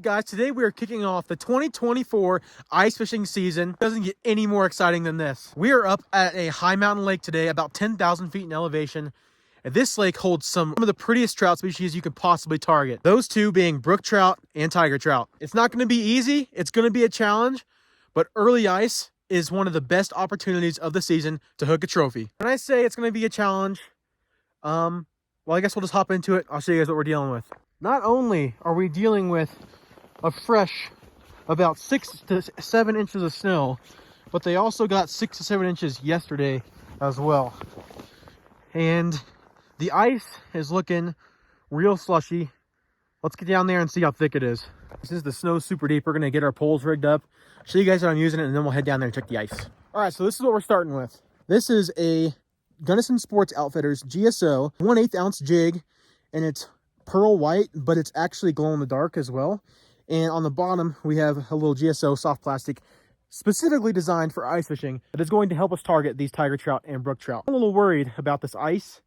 guys? Today we are kicking off the 2024 ice fishing season. Doesn't get any more exciting than this. We are up at a high mountain lake today, about 10,000 feet in elevation. And this lake holds some of the prettiest trout species you could possibly target. Those two being brook trout and tiger trout. It's not going to be easy. It's going to be a challenge, but early ice is one of the best opportunities of the season to hook a trophy. When I say it's going to be a challenge, well, I guess we'll just hop into it. I'll show you guys what we're dealing with. Not only are we dealing with a fresh about 6 to 7 inches of snow, but they also got 6 to 7 inches yesterday as well. And the ice is looking real slushy. Let's get down there and see how thick it is. Since the snow's super deep, we're gonna get our poles rigged up, show you guys how I'm using it, and then we'll head down there and check the ice. All right, so this is what we're starting with. This is a Gunnison Sports Outfitters GSO 1/8 ounce jig, and it's pearl white, but it's actually glow in the dark as well. And on the bottom, we have a little GSO soft plastic specifically designed for ice fishing that is going to help us target these tiger trout and brook trout. I'm a little worried about this ice.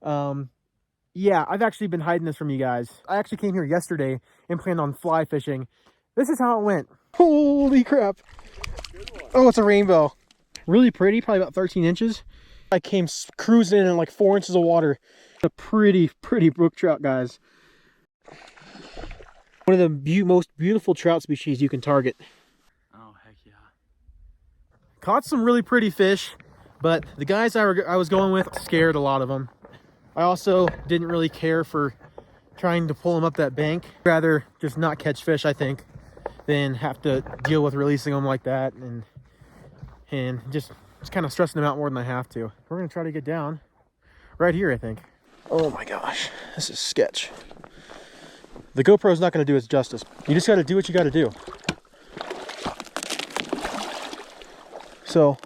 Yeah, I've actually been hiding this from you guys. I actually came here yesterday and planned on fly fishing. This is how it went. Holy crap. Oh, it's a rainbow. Really pretty, probably about 13 inches. I came cruising in like 4 inches of water. A pretty brook trout, guys. One of the most beautiful trout species you can target. Oh, heck yeah. Caught some really pretty fish, but the guys I was going with scared a lot of them. I also didn't really care for trying to pull them up that bank. Rather just not catch fish, I think, than have to deal with releasing them like that and just kind of stressing them out more than I have to. We're gonna try to get down right here, I think. Oh my gosh, this is sketch. The GoPro's not gonna do its justice. You just gotta do what you gotta do. So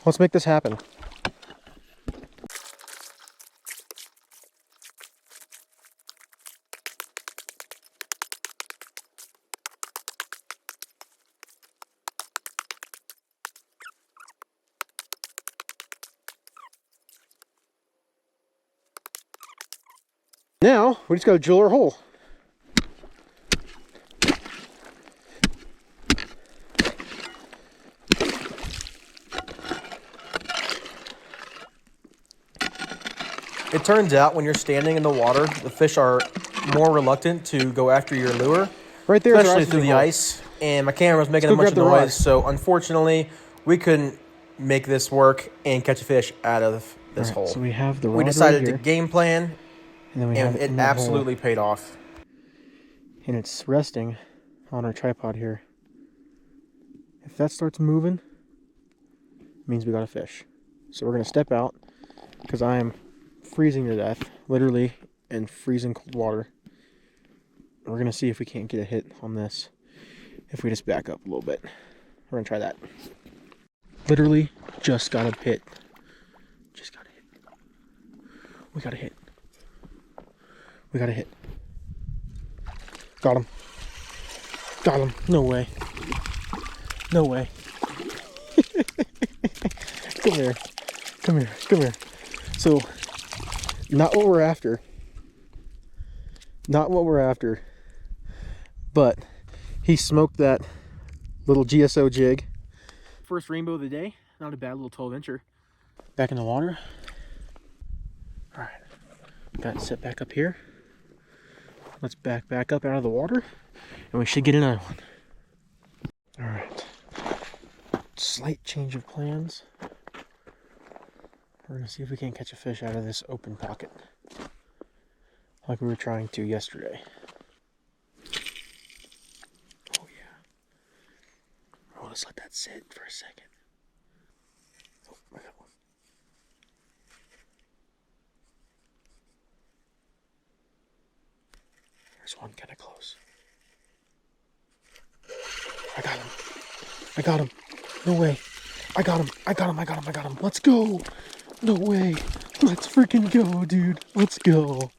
let's make this happen. Now, we just got to drill our hole. It turns out when you're standing in the water, the fish are more reluctant to go after your lure. Right there, especially through the ice. And my camera was making a bunch of noise, so unfortunately, we couldn't make this work and catch a fish out of this hole. So we have the rod. We decided to game plan. And it absolutely paid off. And it's resting on our tripod here. If that starts moving, it means we got a fish. So we're going to step out because I am freezing to death, literally in freezing cold water. And we're going to see if we can't get a hit on this if we just back up a little bit. We're going to try that. Literally just got a hit. Just got a hit. We got a hit. We got a hit. Got him. Got him. No way. No way. Come here. Come here. Come here. So, not what we're after. Not what we're after. But he smoked that little GSO jig. First rainbow of the day. Not a bad little 12-incher. Back in the water. All right. Got it set back up here. Let's back up out of the water, and we should get another one. All right. Slight change of plans. We're gonna see if we can catch a fish out of this open pocket, like we were trying to yesterday. Oh yeah. Oh, let's let that sit for a second. Oh, I got one. There's one kind of close. I got him. I got him. No way. I got him. I got him. I got him. I got him. Let's go. No way. Let's freaking go, dude. Let's go.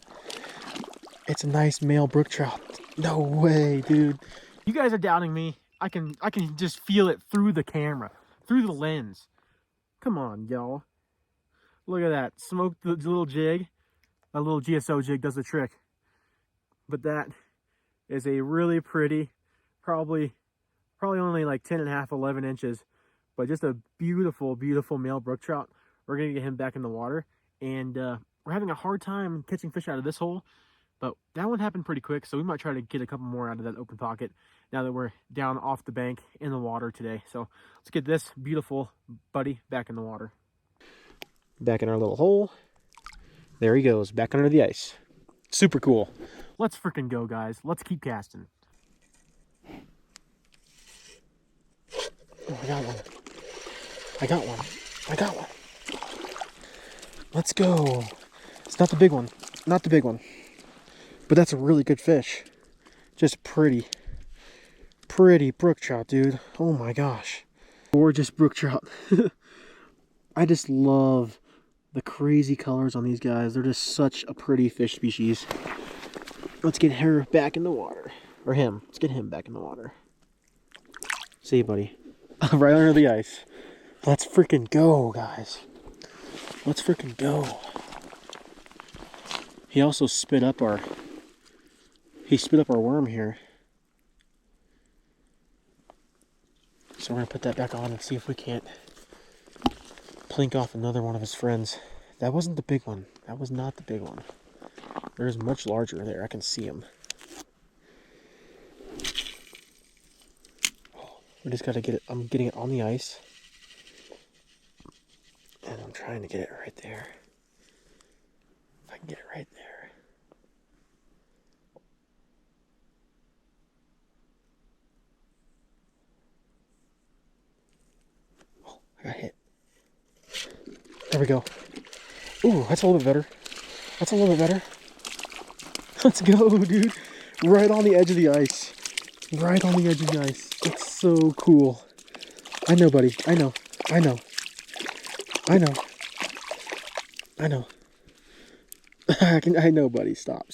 It's a nice male brook trout. No way, dude. You guys are doubting me. I can just feel it through the camera, through the lens. Come on, y'all. Look at that. Smoke the little jig. A little GSO jig does the trick. But that is a really pretty, probably only like 10.5, 11 inches, but just a beautiful, beautiful male brook trout. We're gonna get him back in the water, and we're having a hard time catching fish out of this hole, but that one happened pretty quick, so we might try to get a couple more out of that open pocket now that we're down off the bank in the water today. So let's get this beautiful buddy back in the water. Back in our little hole. There he goes, back under the ice. Super cool. Let's freaking go, guys. Let's keep casting. Oh, I got one. I got one. I got one. Let's go. It's not the big one. Not the big one. But that's a really good fish. Just pretty brook trout, dude. Oh my gosh. Gorgeous brook trout. I just love the crazy colors on these guys. They're just such a pretty fish species. Let's get her back in the water. Or him. Let's get him back in the water. See you, buddy. Right under the ice. Let's freaking go, guys. Let's freaking go. He also spit up our worm here. So we're gonna put that back on and see if we can't plink off another one of his friends. That wasn't the big one. That was not the big one. There's much larger there. I can see him. Oh, we just gotta get it. I'm getting it on the ice. And I'm trying to get it right there. If I can get it right there. Oh, I got hit. There we go. Ooh, that's a little bit better. That's a little bit better. Let's go, dude. Right on the edge of the ice. Right on the edge of the ice. It's so cool. I know, buddy. I know. I know. I know. I know. I know, buddy. Stop.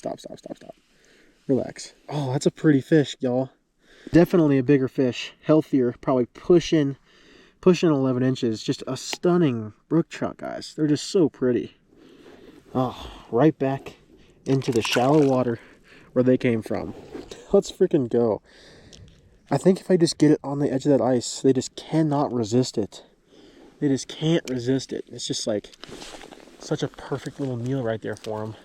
Relax. Oh, that's a pretty fish, y'all. Definitely a bigger fish. Healthier. Probably pushing 11 inches. Just a stunning brook trout, guys. They're just so pretty. Oh, right back into the shallow water where they came from. Let's freaking go. I think if I just get it on the edge of that ice, they just cannot resist it. They just can't resist it. It's just like such a perfect little meal right there for them.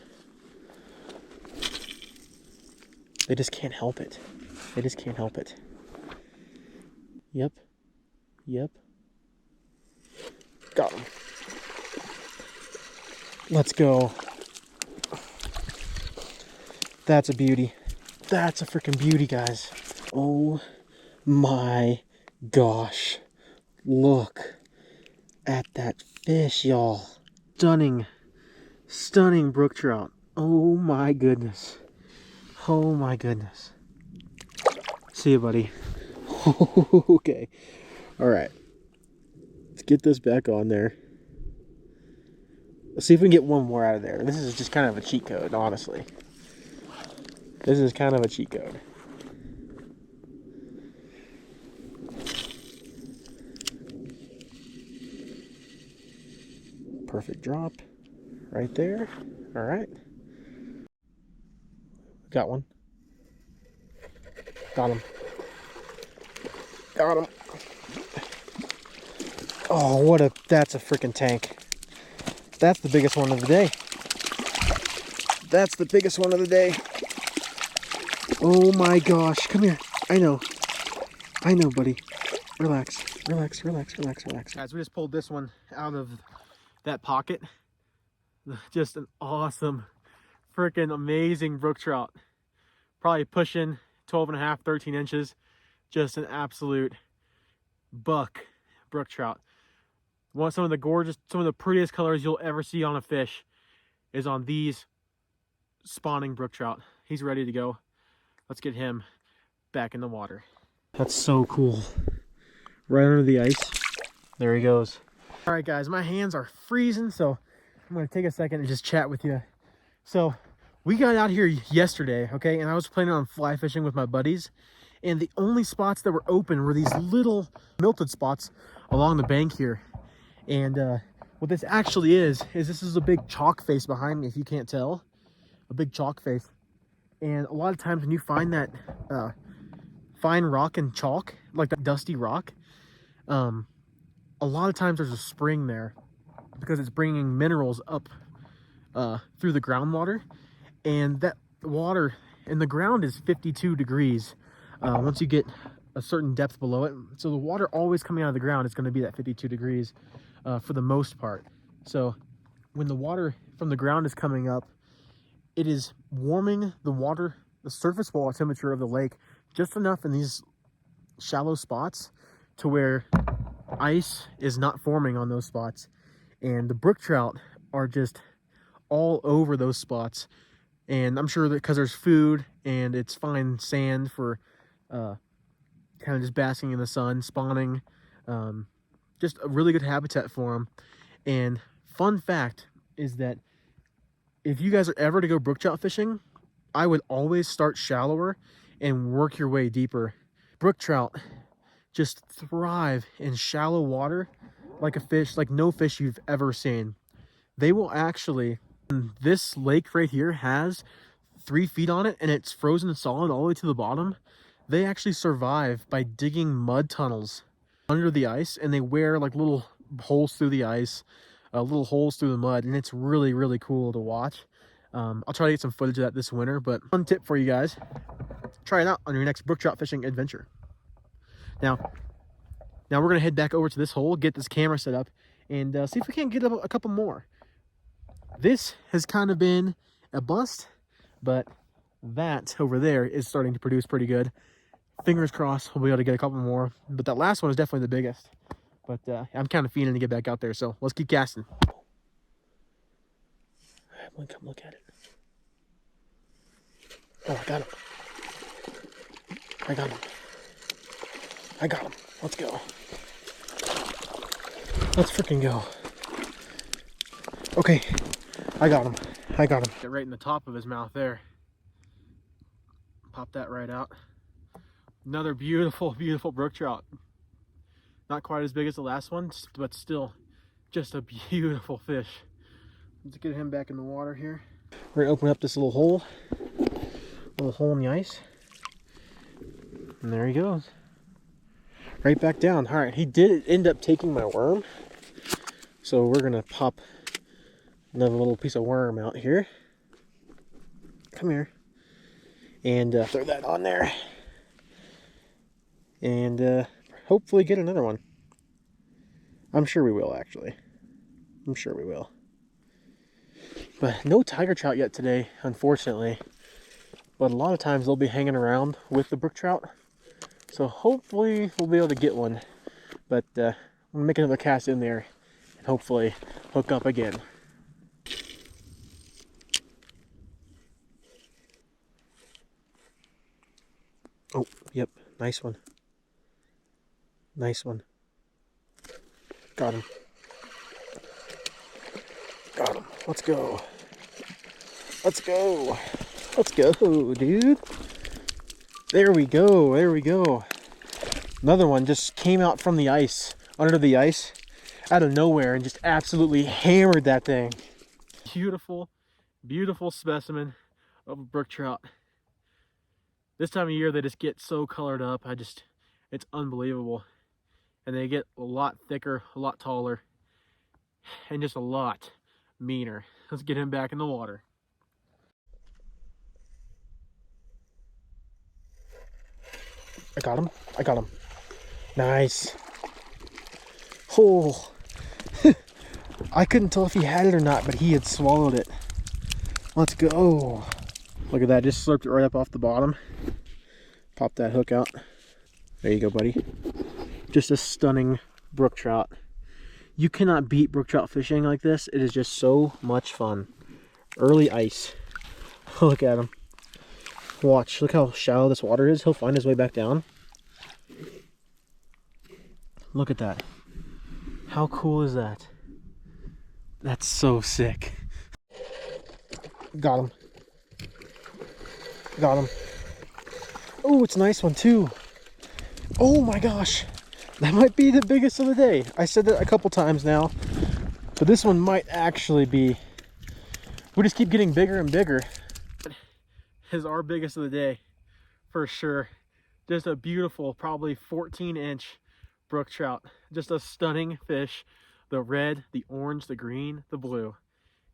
They just can't help it. They just can't help it. Yep. Yep. Got him. Let's go. That's a beauty. That's a freaking beauty, guys. Oh my gosh. Look at that fish, y'all. Stunning brook trout. Oh my goodness. Oh my goodness. See you, buddy. Okay. All right. Let's get this back on there. Let's see if we can get one more out of there. This is just kind of a cheat code, honestly. This is kind of a cheat code. Perfect drop right there. All right. Got one. Got him. Got him. Oh, that's a freaking tank. That's the biggest one of the day. That's the biggest one of the day. Oh my gosh, come here. I know, buddy. Relax. Guys, we just pulled this one out of that pocket. Just an awesome, freaking amazing brook trout. Probably pushing 12.5, 13 inches. Just an absolute buck brook trout. Some of the prettiest colors you'll ever see on a fish is on these spawning brook trout. He's ready to go. Let's get him back in the water. That's so cool. Right under the ice. There he goes. All right, guys, my hands are freezing, so I'm gonna take a second and just chat with you. So we got out here yesterday, okay, and I was planning on fly fishing with my buddies, and the only spots that were open were these little milted spots along the bank here. And what this actually is this is a big chalk face behind me, if you can't tell. A big chalk face. And a lot of times when you find that fine rock and chalk, like that dusty rock, a lot of times there's a spring there because it's bringing minerals up through the groundwater, and that water in the ground is 52 degrees once you get a certain depth below it. So the water always coming out of the ground is going to be that 52 degrees for the most part. So when the water from the ground is coming up, it is warming the water, the surface water temperature of the lake just enough in these shallow spots to where ice is not forming on those spots. And the brook trout are just all over those spots. And I'm sure that because there's food and it's fine sand for kind of just basking in the sun, spawning, just a really good habitat for them. And fun fact is that if you guys are ever to go brook trout fishing, I would always start shallower and work your way deeper. Brook trout just thrive in shallow water like a fish, like no fish you've ever seen. They will actually, this lake right here has 3 feet on it and it's frozen and solid all the way to the bottom. They actually survive by digging mud tunnels under the ice, and they wear like little holes through the ice, little holes through the mud, and it's really, really cool to watch. I'll try to get some footage of that this winter, but fun tip for you guys, try it out on your next brook trout fishing adventure. Now we're gonna head back over to this hole, get this camera set up, and see if we can't get a couple more. This has kind of been a bust, but that over there is starting to produce pretty good. Fingers crossed we'll be able to get a couple more, but that last one is definitely the biggest. But I'm kind of feeling to get back out there, so let's keep casting. I'm gonna come look at it. Oh, I got him. I got him. I got him. Let's go. Let's freaking go. Okay, I got him. I got him. Get right in the top of his mouth there. Pop that right out. Another beautiful, beautiful brook trout. Not quite as big as the last one, but still just a beautiful fish. Let's get him back in the water here. We're gonna open up this little hole in the ice. And there he goes. Right back down. All right, he did end up taking my worm. So we're gonna pop another little piece of worm out here. Come here. And throw that on there. And hopefully get another one. I'm sure we will, actually. I'm sure we will. But no tiger trout yet today, unfortunately. But a lot of times they'll be hanging around with the brook trout. So hopefully we'll be able to get one. But I'm gonna make another cast in there and hopefully hook up again. Oh, yep, nice one. Nice one. Got him. Got him. Let's go. Let's go. Let's go, dude. There we go. There we go. Another one just came out from the ice, under the ice, out of nowhere, and just absolutely hammered that thing. Beautiful, beautiful specimen of a brook trout. This time of year, they just get so colored up. It's unbelievable. And they get a lot thicker, a lot taller, and just a lot meaner. Let's get him back in the water. I got him. I got him. Nice. Oh. I couldn't tell if he had it or not, but he had swallowed it. Let's go. Look at that. Just slurped it right up off the bottom. Pop that hook out. There you go, buddy. Just a stunning brook trout. You cannot beat brook trout fishing like this. It is just so much fun. Early ice. Look at him. Watch. Look how shallow this water is. He'll find his way back down. Look at that. How cool is that? That's so sick. Got him. Got him. Oh, it's a nice one too. Oh my gosh. That might be the biggest of the day. I said that a couple times now, but this one might actually be. We just keep getting bigger and bigger. is our biggest of the day for sure. Just a beautiful, probably 14-inch brook trout. Just a stunning fish. The red, the orange, the green, the blue.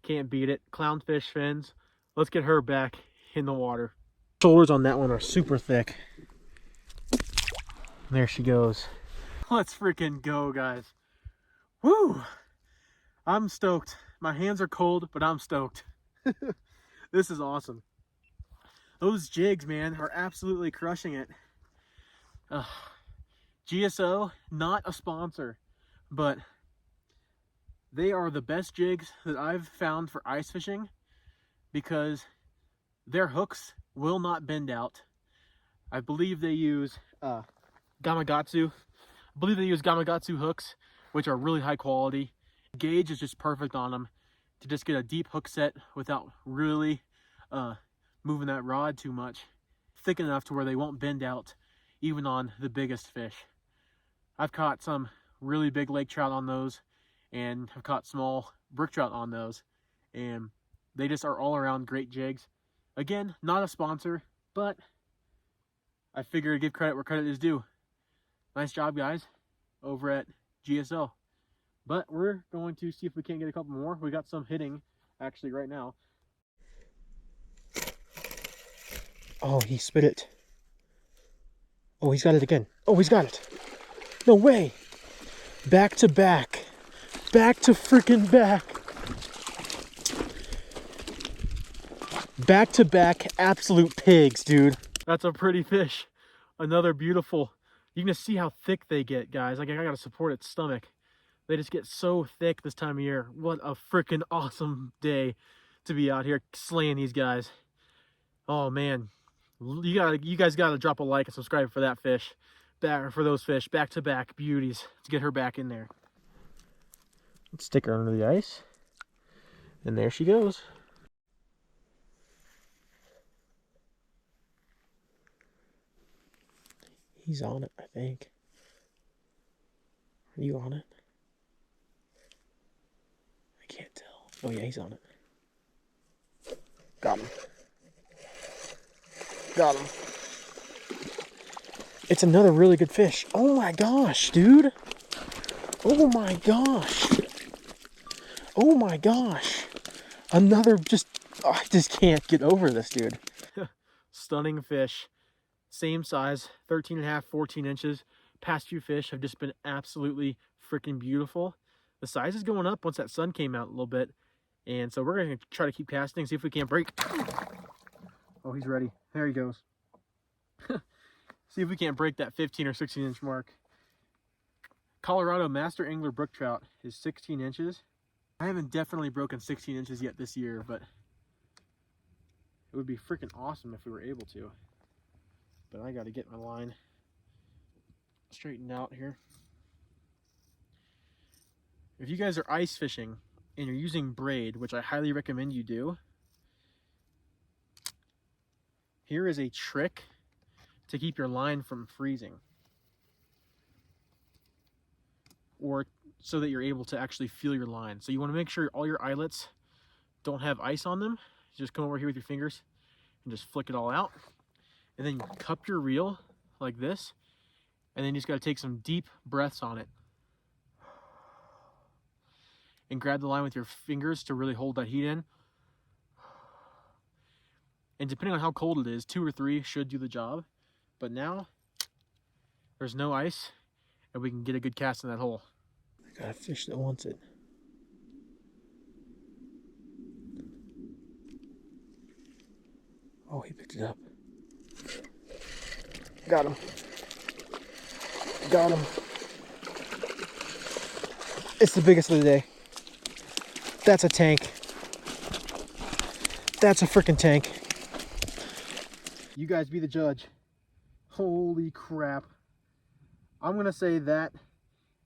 Can't beat it. Clownfish fins. Let's get her back in the water. Shoulders on that one are super thick. There she goes. Let's freaking go, guys. Woo! I'm stoked. My hands are cold, but I'm stoked. This is awesome. Those jigs, man, are absolutely crushing it. GSO, not a sponsor, but they are the best jigs that I've found for ice fishing because their hooks will not bend out. I believe they use Gamakatsu. I believe they use Gamakatsu hooks, which are really high quality. Gauge is just perfect on them to just get a deep hook set without really moving that rod too much. Thick enough to where they won't bend out even on the biggest fish. I've caught some really big lake trout on those, and I've caught small brook trout on those, and they just are all around great jigs. Again, not a sponsor, but I figure to give credit where credit is due. Nice job, guys, over at GSL. But we're going to see if we can't get a couple more. We got some hitting actually right now. Oh, he spit it. Oh, he's got it again. Oh, he's got it. No way. Back to back. Back to freaking back. Back to back absolute pigs, dude. That's a pretty fish. Another beautiful. You can just see how thick they get, guys. Like, I gotta support its stomach. They just get so thick this time of year. What a freaking awesome day to be out here slaying these guys. Oh man, you guys gotta drop a like and subscribe for that fish, for those fish, back to back beauties. Let's get her back in there. Let's stick her under the ice, and there she goes. He's on it, I think. Are you on it? I can't tell. Oh yeah, he's on it. Got him. Got him. It's another really good fish. Oh my gosh, dude. Oh my gosh. Oh my gosh. Another oh, I just can't get over this, dude. Stunning fish. Same size, 13.5, 14 inches. Past few fish have just been absolutely freaking beautiful. The size is going up once that sun came out a little bit. And so we're going to try to keep casting, see if we can't break. Oh, he's ready. There he goes. See if we can't break that 15 or 16 inch mark. Colorado Master Angler Brook Trout is 16 inches. I haven't definitely broken 16 inches yet this year, but it would be freaking awesome if we were able to. But I got to get my line straightened out here. If you guys are ice fishing and you're using braid, which I highly recommend you do, here is a trick to keep your line from freezing, or so that you're able to actually feel your line. So you want to make sure all your eyelets don't have ice on them. Just come over here with your fingers and just flick it all out. And then you cup your reel like this, and then you just got to take some deep breaths on it. And grab the line with your fingers to really hold that heat in. And depending on how cold it is, 2 or 3 should do the job. But now, there's no ice, and we can get a good cast in that hole. I got a fish that wants it. Oh, he picked it up. Got him. Got him. It's the biggest of the day. That's a tank. That's a freaking tank. You guys be the judge. Holy crap. I'm going to say that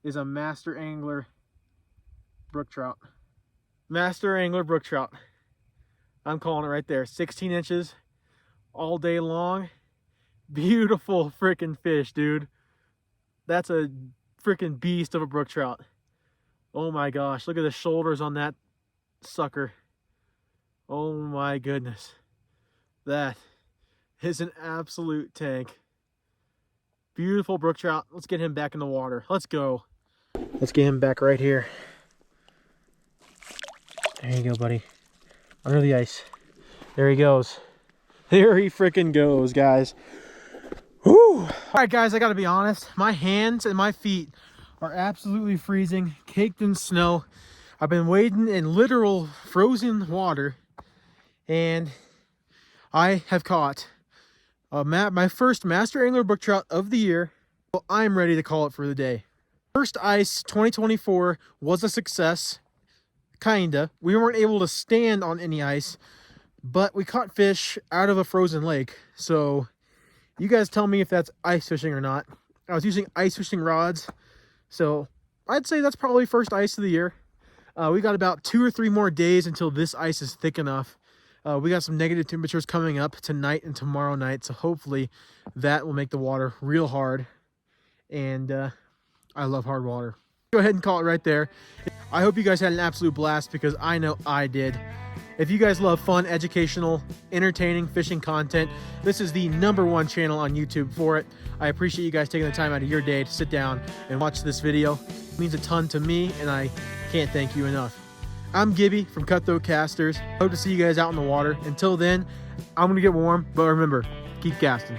is a Master Angler Brook Trout. Master Angler Brook Trout. I'm calling it right there. 16 inches all day long. Beautiful freaking fish, dude. That's a freaking beast of a brook trout. Oh my gosh, look at the shoulders on that sucker. Oh my goodness. That is an absolute tank. Beautiful brook trout. Let's get him back in the water. Let's go. Let's get him back right here. There you go, buddy. Under the ice. There he goes. There he freaking goes, guys. Whew. All right, guys, I gotta be honest. My hands and my feet are absolutely freezing, caked in snow. I've been wading in literal frozen water, and I have caught my first master angler brook trout of the year. Well, I'm ready to call it for the day. First ice 2024 was a success, kinda. We weren't able to stand on any ice, but we caught fish out of a frozen lake. So you guys tell me if that's ice fishing or not. I was using ice fishing rods, so I'd say that's probably first ice of the year. We got about 2 or 3 more days until this ice is thick enough. We got some negative temperatures coming up tonight and tomorrow night, so hopefully that will make the water real hard. And I love hard water. Go ahead and call it right there. I hope you guys had an absolute blast, because I know I did. If you guys love fun, educational, entertaining fishing content, this is the #1 channel on YouTube for it. I appreciate you guys taking the time out of your day to sit down and watch this video. It means a ton to me, and I can't thank you enough. I'm Gibby from Cutthroat Casters. Hope to see you guys out in the water. Until then, I'm gonna get warm, but remember, keep casting.